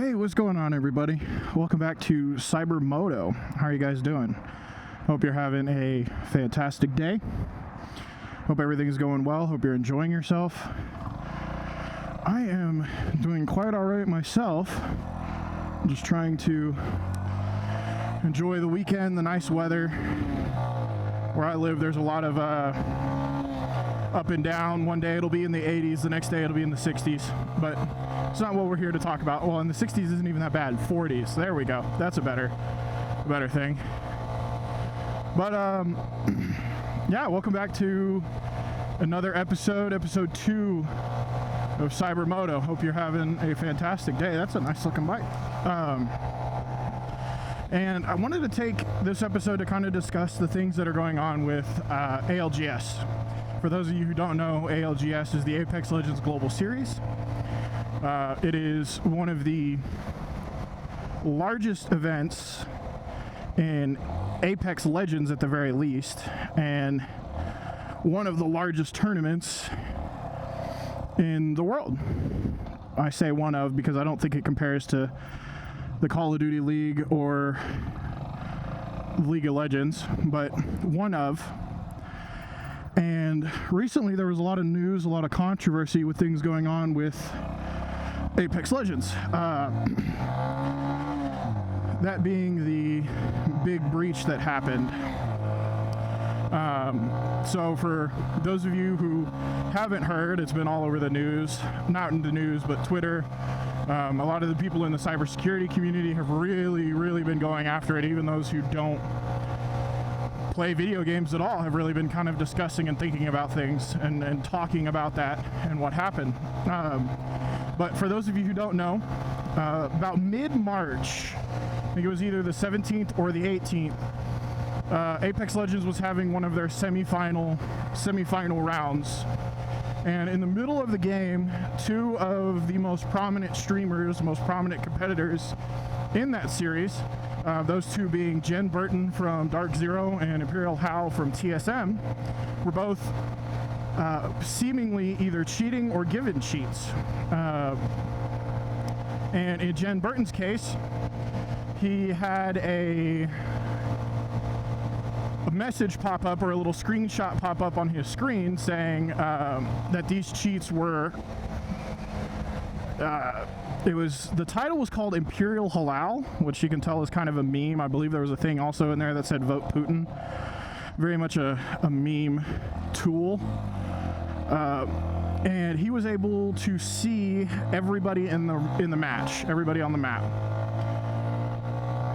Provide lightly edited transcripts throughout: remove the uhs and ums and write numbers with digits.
Hey, what's going on, everybody? Welcome back to CyberMoto. How are you guys doing? Hope you're having a fantastic day. Hope everything's going well. Hope you're enjoying yourself. I am doing quite all right myself. Just trying to enjoy the weekend, the nice weather. Where I live, there's a lot of up and down. One day it'll be in the 80s, the next day it'll be in the 60s, but it's not what we're here to talk about. Well, in the 60s isn't even that bad. 40s, there we go. That's a better thing. But yeah, welcome back to another episode 2 of CyberMoto. Hope you're having a fantastic day. That's a nice looking bike. And I wanted to take this episode to kind of discuss the things that are going on with ALGs. For those of you who don't know, ALGs is the Apex Legends Global Series. It is one of the largest events in Apex Legends at the very least, and one of the largest tournaments in the world. I say one of because I don't think it compares to the Call of Duty League or League of Legends, but one of. And recently there was a lot of news, a lot of controversy with things going on with Apex Legends. That being the big breach that happened. So for those of you who haven't heard, it's been all over the news, not in the news, but Twitter. A lot of the people in the cybersecurity community have really been going after it. Even those who don't play video games at all have really been kind of discussing and thinking about things and talking about that and what happened. But for those of you who don't know, about mid-March, I think it was either the 17th or the 18th, Apex Legends was having one of their semi-final rounds. And in the middle of the game, two of the most prominent streamers, most prominent competitors in that series, those two being Jen Burton from Dark Zero and Imperial Hal from TSM, were both seemingly either cheating or given cheats. And in Jen Burton's case, he had a message pop up, or a little screenshot pop up on his screen saying that these cheats were the title was called Imperial Halal, which you can tell is kind of a meme. I believe there was a thing also in there that said vote Putin. Very much a meme tool. And he was able to see everybody in the match, everybody on the map.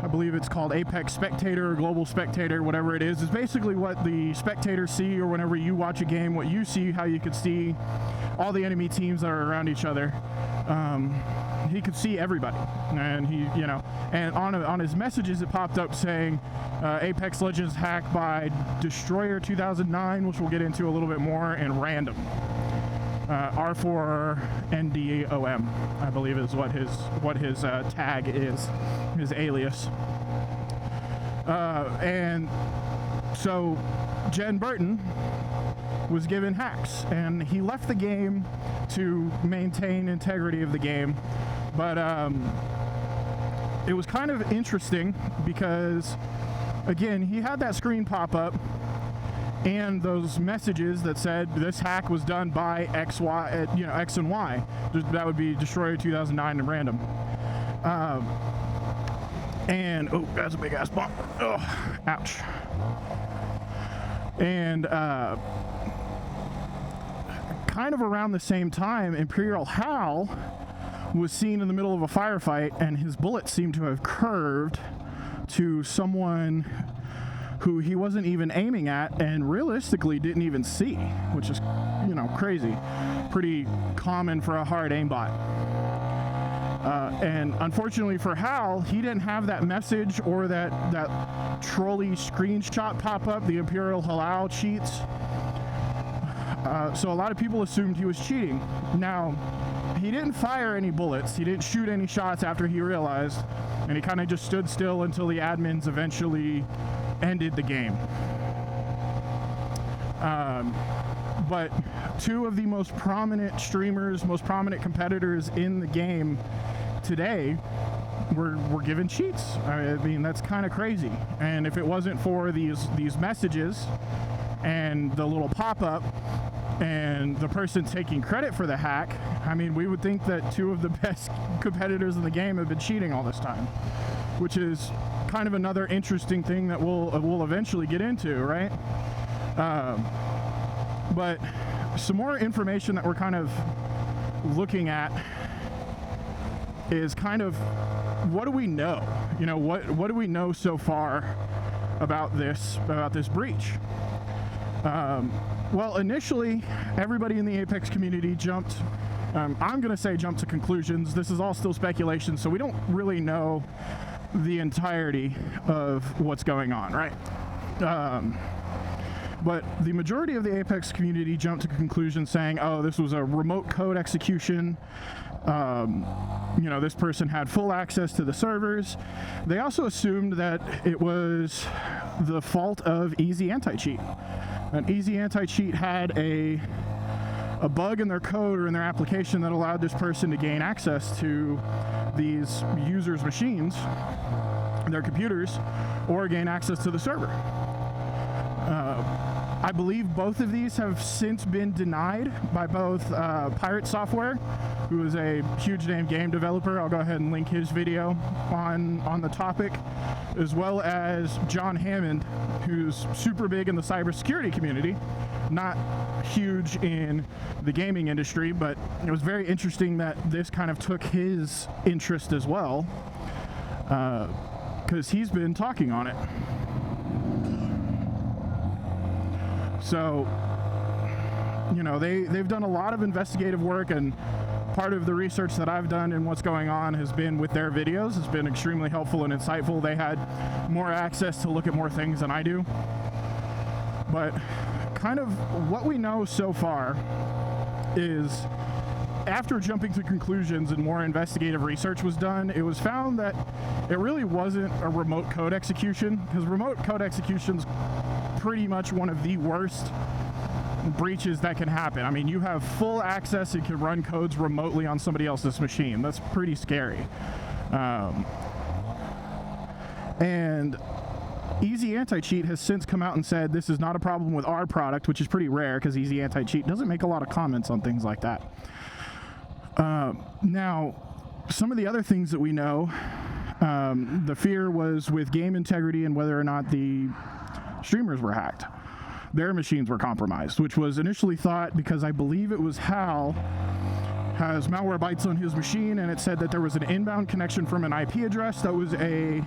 I believe it's called Apex Spectator or Global Spectator, whatever it is. It's basically what the spectators see, or whenever you watch a game, what you see, how you could see all the enemy teams that are around each other. He could see everybody, and he, and on his messages it popped up saying Apex Legends hacked by Destroyer 2009, which we'll get into a little bit more, and random. R4NDOM, I believe is what his tag is, his alias. And so Jen Burton was given hacks, and he left the game to maintain integrity of the game. But it was kind of interesting because, again, he had that screen pop up and those messages that said this hack was done by X, Y, X and Y. That would be Destroyer 2009 and random. And oh, that's a big ass bump. Oh, ouch. And kind of around the same time, Imperial Hal was seen in the middle of a firefight, and his bullet seemed to have curved to someone who he wasn't even aiming at, and realistically didn't even see, which is, crazy. Pretty common for a hard aimbot. And unfortunately for Hal, he didn't have that message or that trolley screenshot pop up, the Imperial Halal cheats. So a lot of people assumed he was cheating. Now, he didn't fire any bullets. He didn't shoot any shots after he realized, and he kind of just stood still until the admins eventually ended the game. But two of the most prominent streamers, most prominent competitors in the game today we're given cheats. I mean, that's kind of crazy. And if it wasn't for these messages and the little pop-up and the person taking credit for the hack, I mean, we would think that two of the best competitors in the game have been cheating all this time, which is kind of another interesting thing that we'll eventually get into, right? But some more information that we're kind of looking at is kind of, what do we know? You know, what do we know so far about this breach? Well, initially, everybody in the Apex community jumped, I'm going to say jumped to conclusions. This is all still speculation, so we don't really know the entirety of what's going on, right? But the majority of the Apex community jumped to conclusions saying, oh, this was a remote code execution. You know, this person had full access to the servers. They also assumed that it was the fault of Easy Anti-Cheat. An Easy Anti-Cheat had a bug in their code or in their application that allowed this person to gain access to these users' machines, their computers, or gain access to the server. I believe both of these have since been denied by both Pirate Software, who is a huge name game developer. I'll go ahead and link his video on the topic, as well as John Hammond, who's super big in the cybersecurity community, not huge in the gaming industry, but it was very interesting that this kind of took his interest as well, because he's been talking on it. So, you know, they've done a lot of investigative work, and part of the research that I've done and what's going on has been with their videos. It's been extremely helpful and insightful. They had more access to look at more things than I do. But kind of what we know so far is, after jumping to conclusions and more investigative research was done, it was found that it really wasn't a remote code execution, because remote code execution's pretty much one of the worst breaches that can happen. I mean, you have full access and can run codes remotely on somebody else's machine. That's pretty scary. And Easy Anti-Cheat has since come out and said this is not a problem with our product, which is pretty rare because Easy Anti-Cheat doesn't make a lot of comments on things like that. Now, some of the other things that we know, the fear was with game integrity and whether or not the streamers were hacked. Their machines were compromised, which was initially thought, because I believe it was Hal has malware bytes on his machine, and it said that there was an inbound connection from an IP address that was a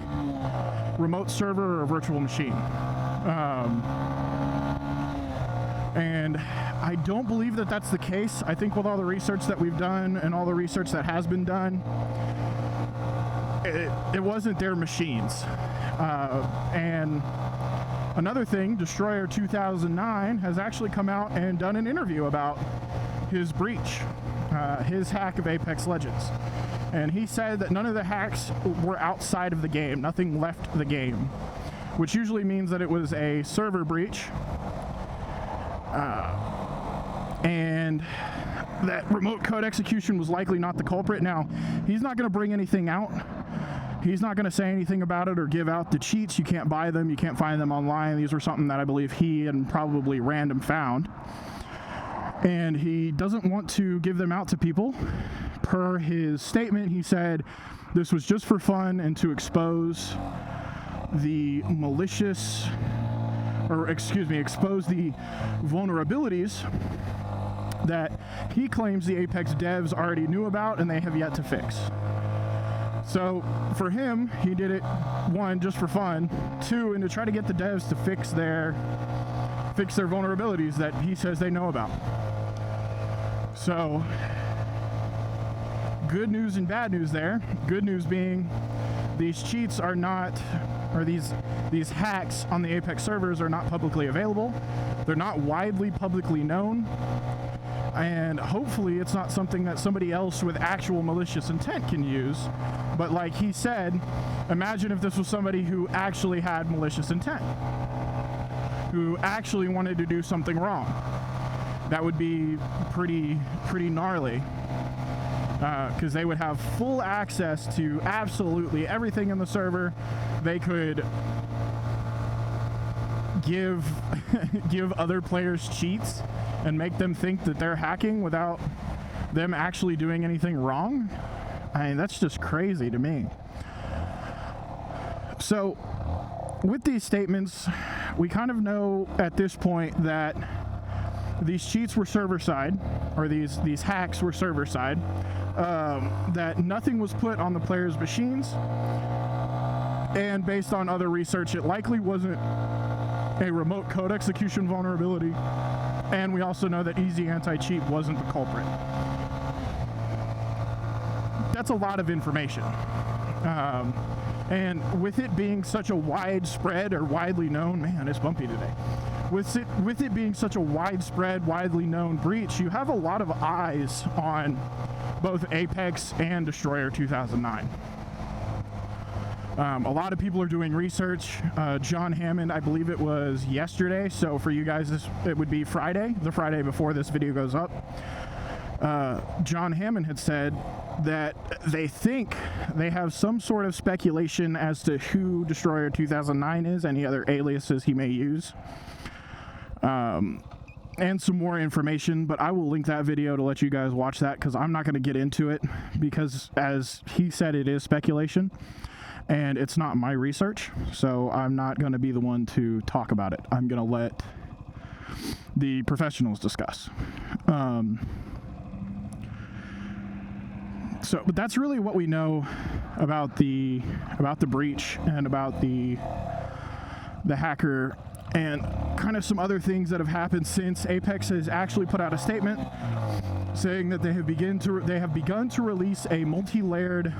remote server or a virtual machine. And I don't believe that that's the case. I think with all the research that we've done and all the research that has been done, it wasn't their machines. And another thing, Destroyer 2009 has actually come out and done an interview about his breach, his hack of Apex Legends. And he said that none of the hacks were outside of the game, nothing left the game, which usually means that it was a server breach, and that remote code execution was likely not the culprit. Now, he's not going to bring anything out. He's not going to say anything about it or give out the cheats. You can't buy them. You can't find them online. These were something that I believe he and probably Random found. And he doesn't want to give them out to people. Per his statement, he said this was just for fun and to expose the malicious, or excuse me, expose the vulnerabilities that he claims the Apex devs already knew about and they have yet to fix. So for him, he did it, one, just for fun, two, and to try to get the devs to fix their vulnerabilities that he says they know about. So good news and bad news there. Good news being these cheats are not, or these hacks on the Apex servers are not publicly available. They're not widely publicly known. And hopefully it's not something that somebody else with actual malicious intent can use. But like he said, imagine if this was somebody who actually had malicious intent, who actually wanted to do something wrong. That would be pretty gnarly. because they would have full access to absolutely everything in the server. They could give give other players cheats and make them think that they're hacking without them actually doing anything wrong. I mean, that's just crazy to me. So with these statements, we kind of know at this point that these cheats were server side, or these hacks were server side, that nothing was put on the players' machines, and based on other research, it likely wasn't a remote code execution vulnerability, and we also know that easy anti-cheat wasn't the culprit. That's a lot of information. And with it being such a widespread or widely known, man, it's bumpy today. With it being such a widespread, widely known breach, you have a lot of eyes on both Apex and Destroyer 2009. A lot of people are doing research. John Hammond, I believe it was yesterday, so for you guys it would be Friday, the Friday before this video goes up. John Hammond had said that they think they have some sort of speculation as to who Destroyer 2009 is, any other aliases he may use, and some more information, but I will link that video to let you guys watch that, because I'm not going to get into it, because as he said, it is speculation and it's not my research, so I'm not going to be the one to talk about it. I'm going to let the professionals discuss. So, but that's really what we know about the breach and about the hacker, and kind of some other things that have happened since Apex has actually put out a statement saying that they have begun to release a multi-layered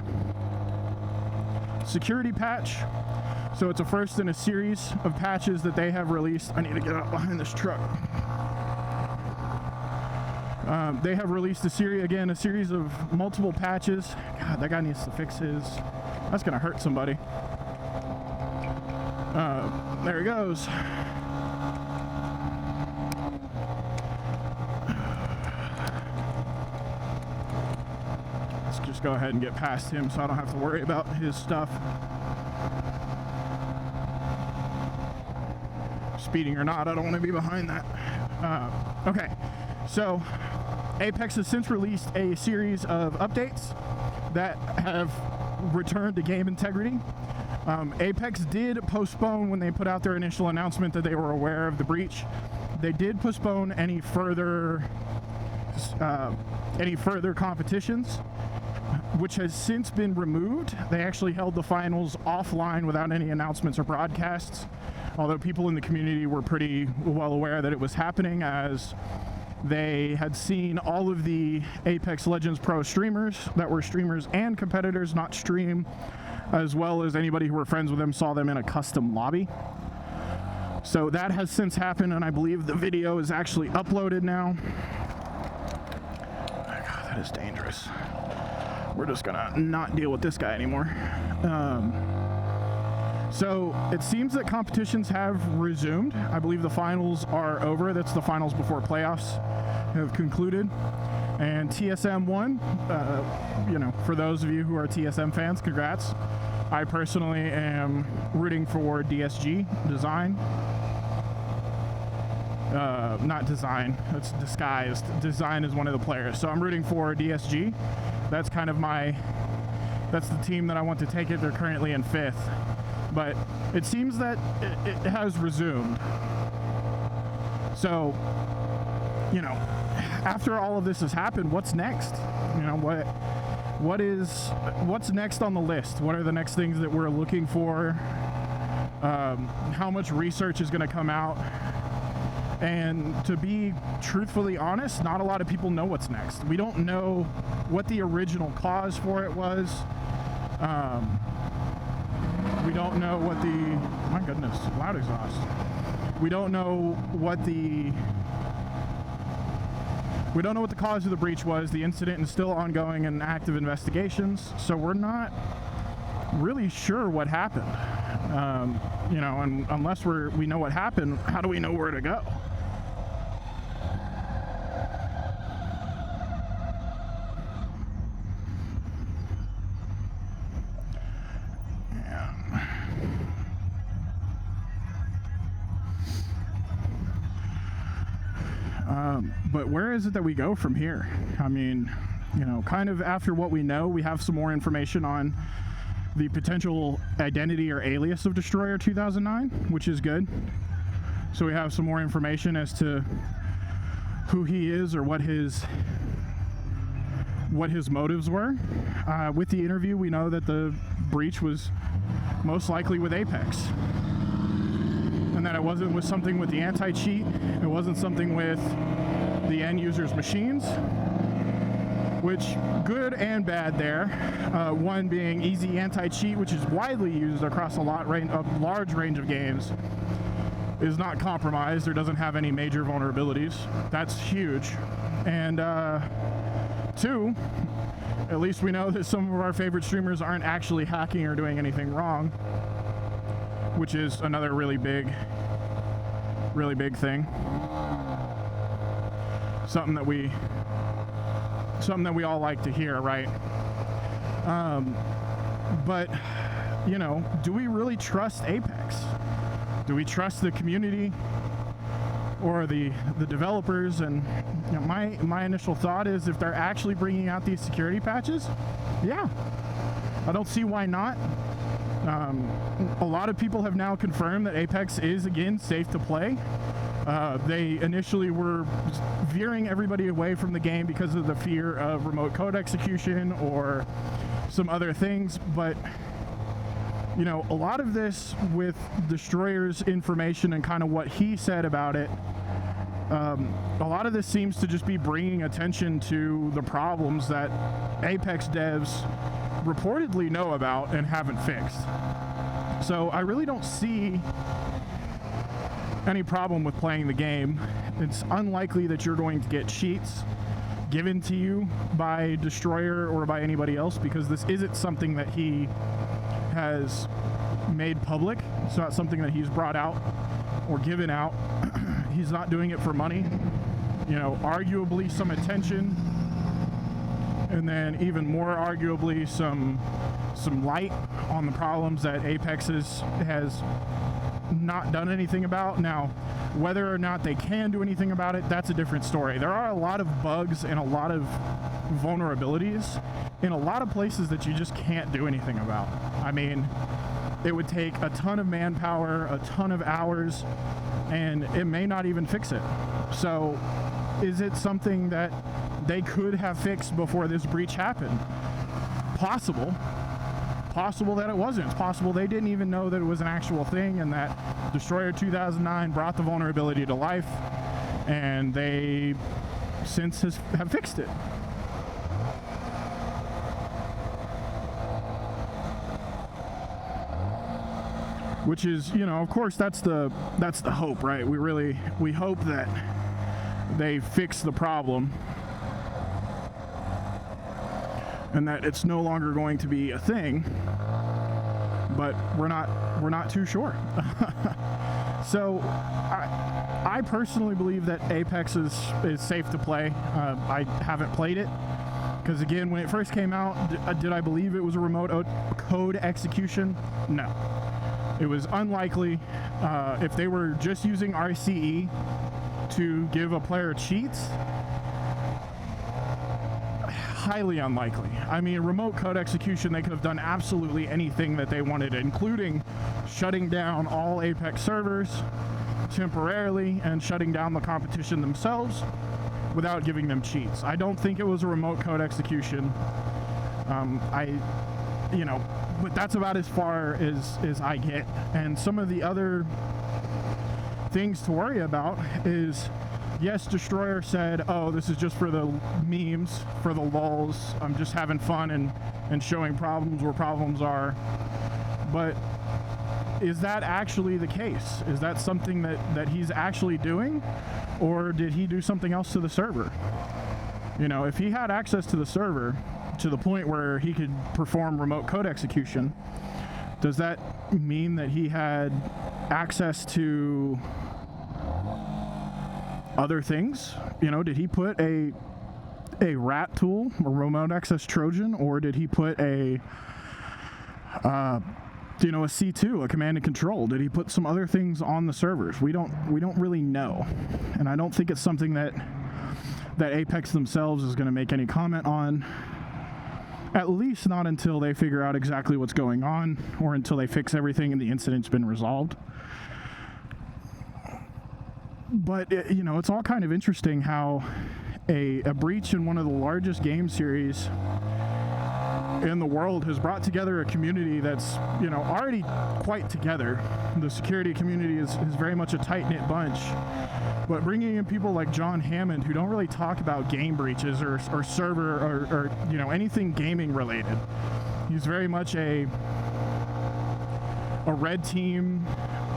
security patch. So it's a first in a series of patches that they have released. I need to get out behind this truck. They have released a series of multiple patches. God, that guy needs to fix his. That's gonna hurt somebody. There he goes. Let's just go ahead and get past him so I don't have to worry about his stuff. Speeding or not, I don't want to be behind that. Okay, so Apex has since released a series of updates that have returned to game integrity. Apex did postpone, when they put out their initial announcement that they were aware of the breach, they did postpone any further competitions, which has since been removed. They actually held the finals offline without any announcements or broadcasts, although people in the community were pretty well aware that it was happening, as they had seen all of the Apex Legends Pro streamers that were streamers and competitors not stream, as well as anybody who were friends with them saw them in a custom lobby. So that has since happened, and I believe the video is actually uploaded now. Oh God, that is dangerous. We're just gonna not deal with this guy anymore. So it seems that competitions have resumed. I believe the finals are over. That's the finals before playoffs have concluded. And TSM won. For those of you who are TSM fans, congrats. I personally am rooting for DSG, Design. Not Design, it's Disguised. Design is one of the players. So I'm rooting for DSG. That's kind of that's the team that I want to take it. They're currently in 5th. But it seems that it has resumed. So, after all of this has happened, what's next? What's next on the list? What are the next things that we're looking for? How much research is going to come out? And to be truthfully honest, not a lot of people know what's next. We don't know what the original cause for it was. We don't know what my goodness, loud exhaust. We don't know what the cause of the breach was. The incident is still ongoing and active investigations, so we're not really sure what happened. And unless we know what happened, how do we know where to go? But where is it that we go from here? I mean, you know, kind of after what we know, we have some more information on the potential identity or alias of Destroyer 2009, which is good. So we have some more information as to who he is or what his motives were. With the interview, we know that the breach was most likely with Apex, and that it wasn't with something with the anti-cheat. It wasn't something with the end user's machines, which good and bad there. One being easy anti-cheat, which is widely used across a large range of games, is not compromised or doesn't have any major vulnerabilities. That's huge. And two, at least we know that some of our favorite streamers aren't actually hacking or doing anything wrong, which is another really big thing. Something that we all like to hear, right? But, you know, do we really trust Apex? Do we trust the community or the developers? And you know, my initial thought is, if they're actually bringing out these security patches, yeah, I don't see why not. A lot of people have now confirmed that Apex is again safe to play. They initially were veering everybody away from the game because of the fear of remote code execution or some other things, but you know, a lot of this with Destroyer's information and kind of what he said about it, a lot of this seems to just be bringing attention to the problems that Apex devs reportedly know about and haven't fixed. So I really don't see any problem with playing the game. It's unlikely that you're going to get cheats given to you by Destroyer or by anybody else, because this isn't something that he has made public. It's not something that he's brought out or given out. He's not doing it for money. You know, arguably some attention, and then even more arguably some light on the problems that Apex has not done anything about. Now, whether or not they can do anything about it, that's a different story. There are a lot of bugs and a lot of vulnerabilities in a lot of places that you just can't do anything about. I mean, it would take a ton of manpower, a ton of hours, and it may not even fix it. So is it something that they could have fixed before this breach happened? Possible that it wasn't. It's possible they didn't even know that it was an actual thing, and that Destroyer 2009 brought the vulnerability to life, and they since have fixed it. Which is, you know, of course, that's the hope, right? We hope that they fix the problem and that it's no longer going to be a thing, but we're not too sure. So I personally believe that Apex is safe to play. I haven't played it because, again, when it first came out, did I believe it was a remote code execution? No. It was unlikely. If they were just using RCE to give a player cheats, highly unlikely. I mean, remote code execution, they could have done absolutely anything that they wanted, including shutting down all Apex servers temporarily and shutting down the competition themselves without giving them cheats. I don't think it was a remote code execution. But that's about as far as I get. And some of the other things to worry about is, yes, Destroyer said, oh, this is just for the memes, for the lulz. I'm just having fun and showing problems where problems are. But is that actually the case? Is that something that he's actually doing? Or did he do something else to the server? You know, if he had access to the server to the point where he could perform remote code execution, does that mean that he had access to other things? You know, did he put a rat tool, a remote access Trojan, or did he put a you know, a C2, a command and control? Did he put some other things on the servers? We don't really know, and I don't think it's something that Apex themselves is going to make any comment on. At least not until they figure out exactly what's going on, or until they fix everything and the incident's been resolved. But you know, it's all kind of interesting how a breach in one of the largest game series in the world has brought together a community that's, you know, already quite together. The security community is very much a tight-knit bunch, but bringing in people like John Hammond, who don't really talk about game breaches or server or you know, anything gaming related. He's very much a red team,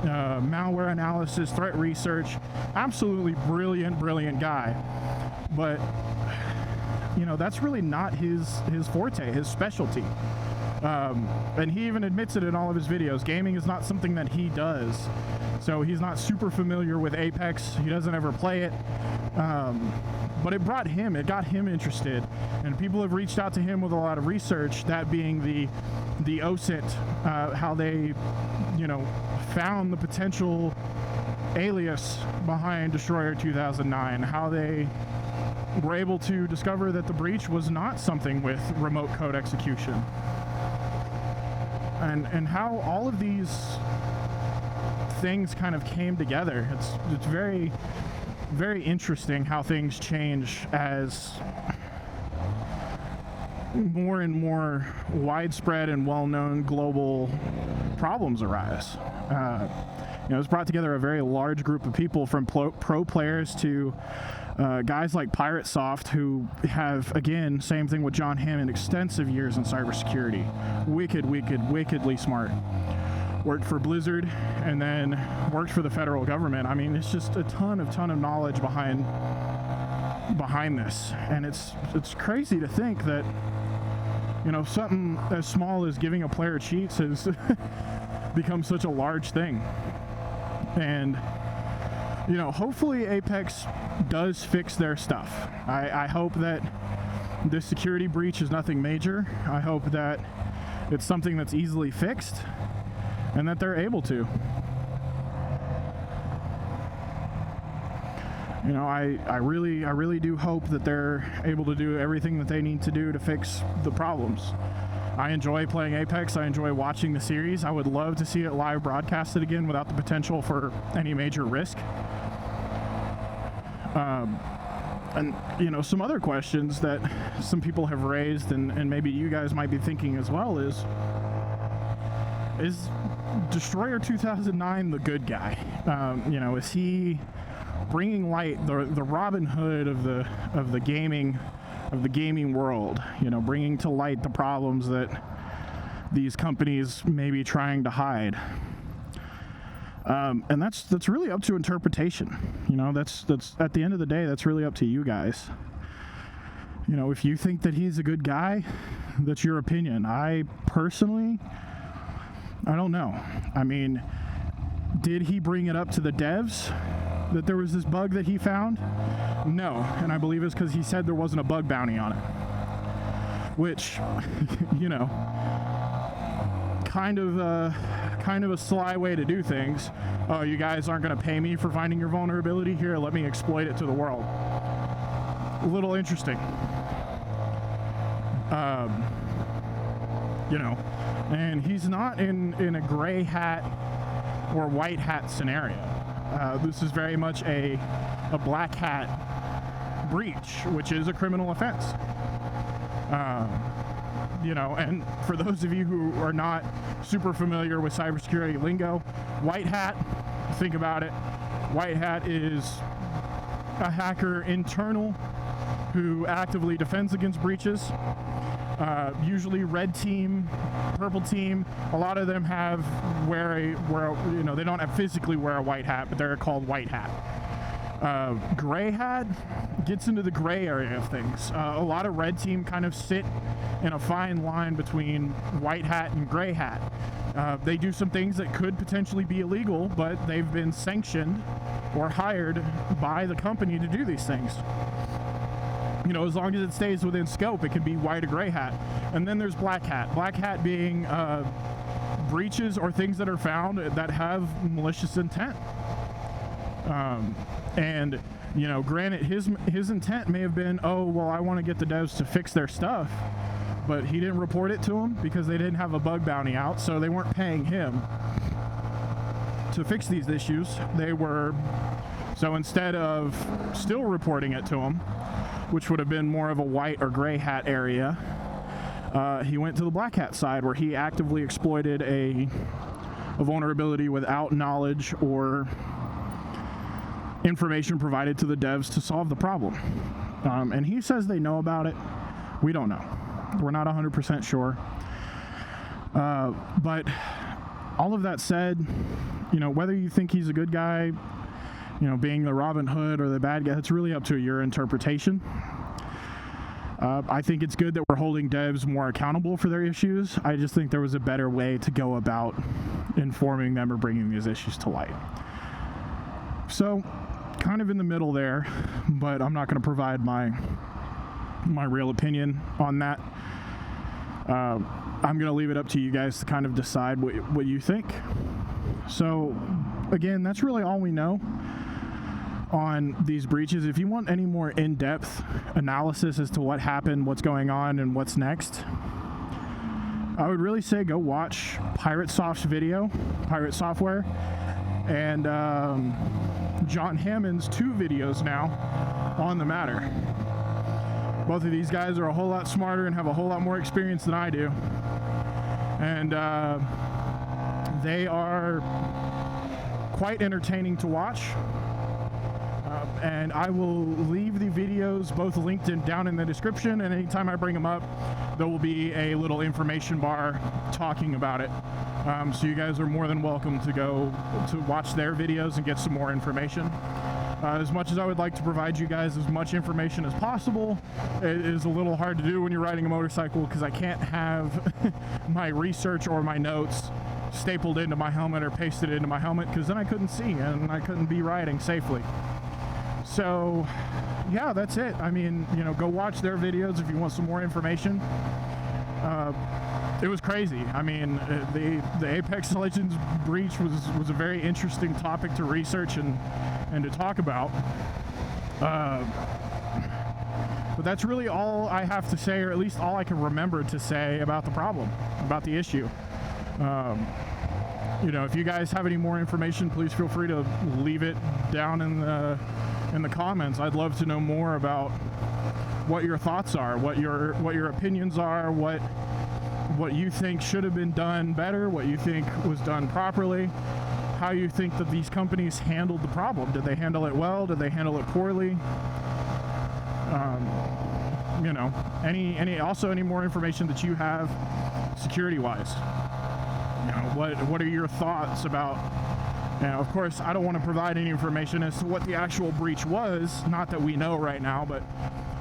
malware analysis, threat research, absolutely brilliant guy. But you know, that's really not his forte, his specialty. And he even admits it in all of his videos. Gaming is not something that he does. So he's not super familiar with Apex. He doesn't ever play it. But it got him interested. And people have reached out to him with a lot of research, that being the OSINT, how they, you know, found the potential alias behind Destroyer 2009, how they were able to discover that the breach was not something with remote code execution, and how all of these things kind of came together. It's very, very interesting how things change as more and more widespread and well-known global problems arise. You know, it's brought together a very large group of people, from pro players to guys like Pirate Soft, who have, again, same thing with John Hammond, extensive years in cybersecurity. Wickedly smart. Worked for Blizzard and then worked for the federal government. I mean, it's just a ton of knowledge behind this. And it's crazy to think that, you know, something as small as giving a player cheats has become such a large thing. And, you know, hopefully Apex does fix their stuff. I hope that this security breach is nothing major. I hope that it's something that's easily fixed and that they're able to. You know, I really do hope that they're able to do everything that they need to do to fix the problems. I enjoy playing Apex. I enjoy watching the series. I would love to see it live broadcasted again without the potential for any major risk. And, you know, some other questions that some people have raised, and maybe you guys might be thinking as well, is Destroyer 2009 the good guy? You know, is he bringing light, the Robin Hood of the gaming world? You know, bringing to light the problems that these companies may be trying to hide. And that's really up to interpretation. You know, that's at the end of the day, that's really up to you guys. You know, if you think that he's a good guy, that's your opinion. I personally, I don't know. I mean, did he bring it up to the devs that there was this bug that he found? No, and I believe it's because he said there wasn't a bug bounty on it. Which, you know, kind of a sly way to do things. Oh, you guys aren't going to pay me for finding your vulnerability? Here, let me exploit it to the world. A little interesting. You know, and he's not in a gray hat or white hat scenario. This is very much a black hat breach, which is a criminal offense. You know, and for those of you who are not super familiar with cybersecurity lingo, white hat, think about it. White hat is a hacker internal who actively defends against breaches. Usually red team, purple team. A lot of them wear you know, they don't have physically wear a white hat, but they're called white hat. Gray hat gets into the gray area of things. A lot of red team kind of sit in a fine line between white hat and gray hat. They do some things that could potentially be illegal, but they've been sanctioned or hired by the company to do these things. You know, as long as it stays within scope, it can be white or gray hat. And then there's black hat. Black hat being breaches or things that are found that have malicious intent. And you know, granted, his intent may have been, oh, well, I want to get the devs to fix their stuff, but he didn't report it to them because they didn't have a bug bounty out, so they weren't paying him to fix these issues. So instead of still reporting it to him, which would have been more of a white or gray hat area, he went to the black hat side, where he actively exploited a vulnerability without knowledge or information provided to the devs to solve the problem. And he says they know about it. We don't know. We're not 100% sure. But all of that said, you know, whether you think he's a good guy, you know, being the Robin Hood or the bad guy, it's really up to your interpretation. I think it's good that we're holding devs more accountable for their issues. I just think there was a better way to go about informing them or bringing these issues to light. So, kind of in the middle there, but I'm not going to provide my real opinion on that. I'm going to leave it up to you guys to kind of decide what you think. So, again, that's really all we know on these breaches. If you want any more in-depth analysis as to what happened, what's going on, and what's next, I would really say go watch Pirate Software, and John Hammond's 2 videos now on the matter. Both of these guys are a whole lot smarter and have a whole lot more experience than I do. And they are quite entertaining to watch. And I will leave the videos both linked down in the description, and anytime I bring them up, there will be a little information bar talking about it. So you guys are more than welcome to go to watch their videos and get some more information. As much as I would like to provide you guys as much information as possible, it is a little hard to do when you're riding a motorcycle, because I can't have my research or my notes stapled into my helmet or pasted into my helmet, because then I couldn't see and I couldn't be riding safely. So yeah, that's it. I mean, you know, go watch their videos if you want some more information. It was crazy. I mean, the Apex Legends breach was a very interesting topic to research and to talk about. But that's really all I have to say, or at least all I can remember to say about the problem, about the issue. You know, if you guys have any more information, please feel free to leave it down in the comments. I'd love to know more about what your thoughts are, what your opinions are, what you think should have been done better, what you think was done properly, how you think that these companies handled the problem. Did they handle it well? Did they handle it poorly? You know, any more information that you have security-wise. You know, what are your thoughts about? Now, of course, I don't want to provide any information as to what the actual breach was, not that we know right now, but,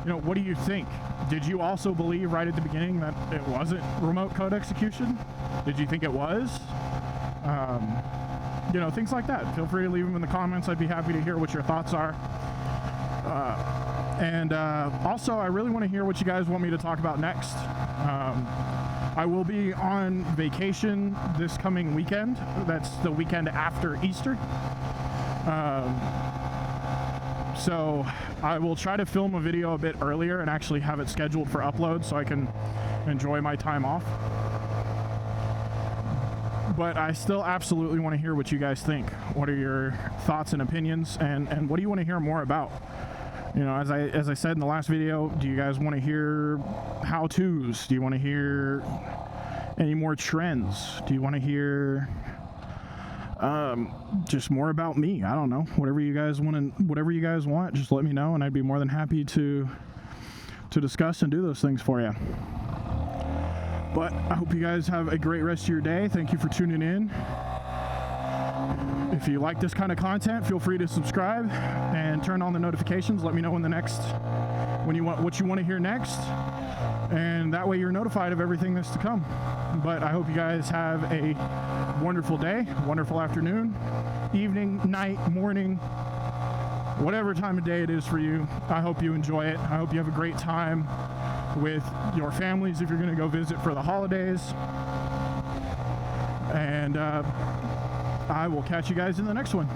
you know, what do you think? Did you also believe right at the beginning that it wasn't remote code execution? Did you think it was? You know, things like that. Feel free to leave them in the comments. I'd be happy to hear what your thoughts are. Also, I really want to hear what you guys want me to talk about next. I will be on vacation this coming weekend. That's the weekend after Easter. So I will try to film a video a bit earlier and actually have it scheduled for upload so I can enjoy my time off. But I still absolutely want to hear what you guys think. What are your thoughts and opinions, and what do you want to hear more about? You know, as I said in the last video, do you guys want to hear how-tos? Do you want to hear any more trends? Do you want to hear just more about me? I don't know. Whatever you guys want, just let me know, and I'd be more than happy to discuss and do those things for you. But I hope you guys have a great rest of your day. Thank you for tuning in. If you like this kind of content, feel free to subscribe and turn on the notifications. Let me know what you want to hear next, and that way you're notified of everything that's to come. But I hope you guys have a wonderful day, wonderful afternoon, evening, night, morning, whatever time of day it is for you. I hope you enjoy it. I hope you have a great time with your families if you're going to go visit for the holidays. and I will catch you guys in the next one.